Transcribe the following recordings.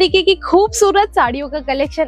तरीके की खूबसूरत साड़ियों का कलेक्शन,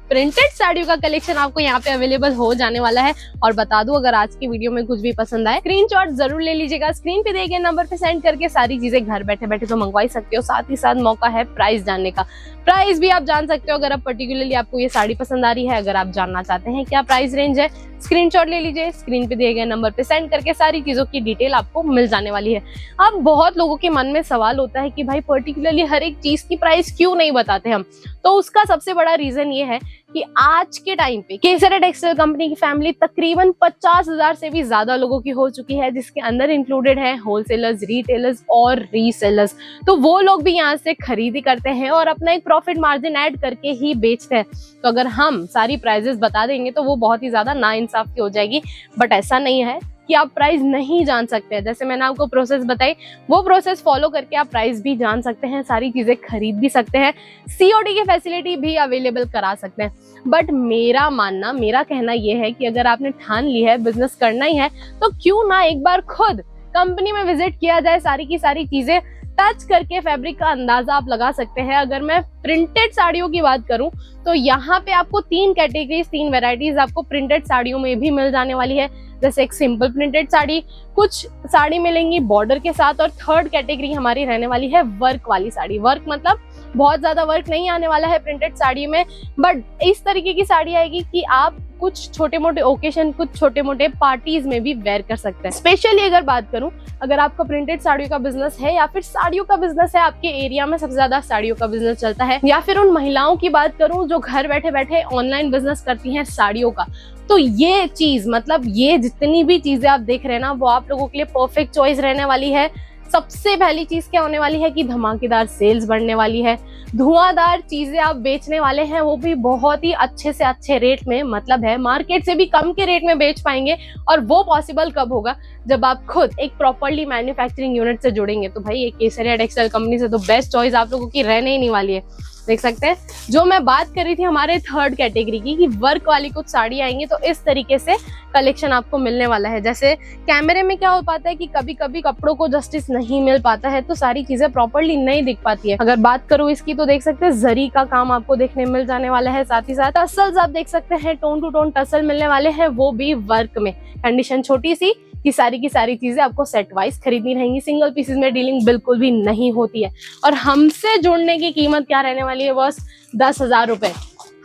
प्रिंटेड साड़ियों का कलेक्शन आपको यहाँ पे अवेलेबल हो जाने वाला है। और बता दूं, अगर आज की वीडियो में कुछ भी पसंद आए स्क्रीनशॉट जरूर ले लीजिएगा। स्क्रीन पे दिए गए नंबर पे सेंड करके सारी चीजें घर बैठे बैठे तो मंगवा ही सकते हो। साथ ही साथ मौका है प्राइस जानने का, प्राइस भी आप जान सकते हो। अगर आप पर्टिकुलरली आपको ये साड़ी पसंद आ रही है, अगर आप जानना चाहते हैं क्या प्राइस रेंज है, स्क्रीनशॉट ले लीजिए। स्क्रीन पे दिए गए नंबर पे सेंड करके सारी चीजों की डिटेल आपको मिल जाने वाली है। अब बहुत लोगों के मन में सवाल होता है कि भाई पर्टिकुलरली हर एक चीज की प्राइस क्यों नहीं बताते हम। तो उसका सबसे बड़ा रीजन ये है कि आज के टाइम पे केसरिया टेक्सटाइल कंपनी की फैमिली तकरीबन 50,000 से भी ज्यादा लोगों की हो चुकी है, जिसके अंदर इंक्लूडेड है होलसेलर्स, रिटेलर्स और रीसेलर्स। तो वो लोग भी यहाँ से खरीदी करते हैं और अपना एक प्रॉफिट मार्जिन ऐड करके ही बेचते हैं। तो अगर हम सारी प्राइजेस बता देंगे तो वो बहुत ही ज्यादा नाइंसाफी हो जाएगी। बट ऐसा नहीं है कि आप प्राइस नहीं जान सकते हैं। जैसे मैंने आपको प्रोसेस बताई, वो प्रोसेस फॉलो करके आप प्राइस भी जान सकते हैं, सारी चीजें खरीद भी सकते हैं, सीओडी की फैसिलिटी भी अवेलेबल करा सकते हैं। बट मेरा कहना यह है कि अगर आपने ठान ली है बिजनेस करना ही है तो क्यों ना एक बार खुद कंपनी में विजिट किया जाए, सारी की सारी चीजें टच करके फैब्रिक का अंदाजा आप लगा सकते हैं। अगर मैं प्रिंटेड साड़ियों की बात करूं तो यहाँ पे आपको 3 कैटेगरीज, 3 वेराइटीज आपको प्रिंटेड साड़ियों में भी मिल जाने वाली है। जैसे एक सिंपल प्रिंटेड साड़ी, कुछ साड़ी मिलेंगी बॉर्डर के साथ, और थर्ड कैटेगरी हमारी रहने वाली है वर्क वाली साड़ी। वर्क मतलब बहुत ज्यादा वर्क नहीं आने वाला है प्रिंटेड साड़ी में, बट इस तरीके की साड़ी आएगी कि आप कुछ छोटे मोटे ओकेशन, कुछ छोटे मोटे पार्टीज में भी वेयर कर सकते हैं। स्पेशली अगर बात करूं, अगर आपका प्रिंटेड साड़ियों का बिजनेस है या फिर साड़ियों का बिजनेस है, आपके एरिया में सबसे ज्यादा साड़ियों का बिजनेस चलता है, या फिर उन महिलाओं की बात करूं जो घर बैठे बैठे ऑनलाइन बिजनेस करती हैं साड़ियों का, तो ये चीज मतलब ये जितनी भी चीजें आप देख रहे हैं ना, वो आप लोगों के लिए परफेक्ट चॉइस रहने वाली है। सबसे पहली चीज क्या होने वाली है कि धमाकेदार सेल्स बढ़ने वाली है, धुआंधार चीजें आप बेचने वाले हैं, वो भी बहुत ही अच्छे से अच्छे रेट में, मतलब है मार्केट से भी कम के रेट में बेच पाएंगे। और वो पॉसिबल कब होगा, जब आप खुद एक प्रॉपर्ली मैन्युफैक्चरिंग यूनिट से जुड़ेंगे। तो भाई ये केसरिया टेक्सटाइल कंपनी से तो बेस्ट चॉइस आप लोगों की रहने ही नहीं वाली है। देख सकते हैं, जो मैं बात कर रही थी हमारे थर्ड कैटेगरी की कि वर्क वाली कुछ साड़ी आएंगी, तो इस तरीके से कलेक्शन आपको मिलने वाला है। जैसे कैमरे में क्या हो पाता है कि कभी कभी कपड़ों को जस्टिस नहीं मिल पाता है, तो सारी चीजें प्रॉपर्ली नहीं दिख पाती है। अगर बात करूं इसकी तो देख सकते हैं जरी का काम आपको देखने मिल जाने वाला है। साथ ही साथ टसल्स आप देख सकते हैं, टोन टू टोन टसल मिलने वाले हैं, वो भी वर्क में। कंडीशन छोटी सी कि सारी की सारी चीजें आपको सेट वाइज खरीदनी रहेंगी, सिंगल पीसेस में डीलिंग बिल्कुल भी नहीं होती है। और हमसे जुड़ने की कीमत क्या रहने वाली है, बस 10,000 रुपए।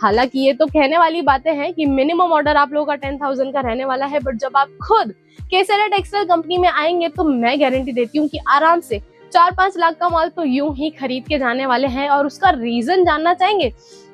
हालांकि ये तो कहने वाली बातें हैं कि मिनिमम ऑर्डर आप लोगों का 10,000 का रहने वाला है, बट जब आप खुद केसरिया टेक्सटाइल कंपनी में आएंगे तो मैं गारंटी देती हूँ कि आराम से 4-5 लाख का माल तो यूं ही खरीद के जाने वाले हैं। और उसका रीजन जानना चाहेंगे?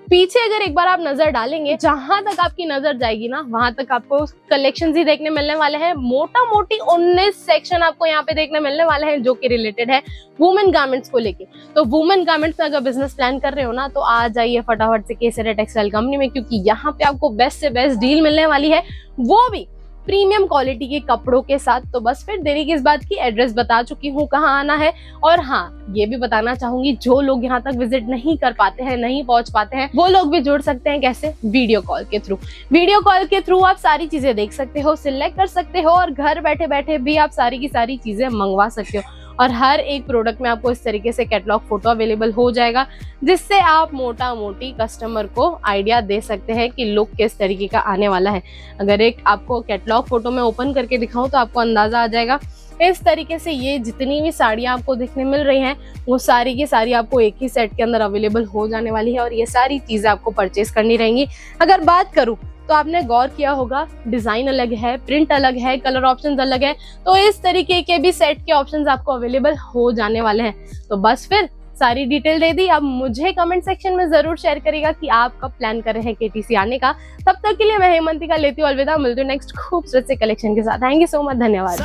पीछे अगर एक बार आप नजर डालेंगे, जहां तक आपकी नजर जाएगी ना, वहां तक आपको कलेक्शंस ही देखने मिलने वाले हैं। मोटा मोटी 19 सेक्शन आपको यहाँ पे देखने मिलने वाले हैं, जो कि रिलेटेड है वुमेन गारमेंट्स को लेके। तो वुमेन गारमेंट्स में अगर बिजनेस प्लान कर रहे हो ना, तो आ जाइए फटाफट से केसरिया टेक्सटाइल कंपनी में, क्योंकि यहाँ पे आपको बेस्ट से बेस्ट डील मिलने वाली है, वो भी प्रीमियम क्वालिटी के कपड़ों के साथ। तो बस फिर देरी किस बात की, एड्रेस बता चुकी हूँ कहाँ आना है। और हाँ, ये भी बताना चाहूंगी, जो लोग यहाँ तक विजिट नहीं कर पाते हैं, नहीं पहुंच पाते हैं, वो लोग भी जुड़ सकते हैं। कैसे? वीडियो कॉल के थ्रू। वीडियो कॉल के थ्रू आप सारी चीजें देख सकते हो, सिलेक्ट कर सकते हो, और घर बैठे बैठे भी आप सारी की सारी चीजें मंगवा सकते हो। और हर एक प्रोडक्ट में आपको इस तरीके से कैटलॉग फोटो अवेलेबल हो जाएगा, जिससे आप मोटा मोटी कस्टमर को आइडिया दे सकते हैं कि लुक किस तरीके का आने वाला है। अगर एक आपको कैटलॉग फोटो में ओपन करके दिखाऊं तो आपको अंदाजा आ जाएगा। इस तरीके से ये जितनी भी साड़ियां आपको देखने मिल रही हैं, वो सारी की सारी आपको एक ही सेट के अंदर अवेलेबल हो जाने वाली है, और ये सारी चीजें आपको परचेज करनी रहेंगी। अगर बात करूं तो आपने गौर किया होगा, डिजाइन अलग है, प्रिंट अलग है, कलर ऑप्शंस अलग है, तो इस तरीके के भी सेट के ऑप्शंस आपको अवेलेबल हो जाने वाले हैं। तो बस फिर सारी डिटेल दे दी। अब मुझे कमेंट सेक्शन में जरूर शेयर करिएगा कि आप कब प्लान कर रहे हैं केटीसी आने का। तब तक के लिए मैं हेमंतिका लेती हूँ अलविदा, मिलती हूँ नेक्स्ट खूबसूरत से कलेक्शन के साथ। थैंक यू सो मच, धन्यवाद।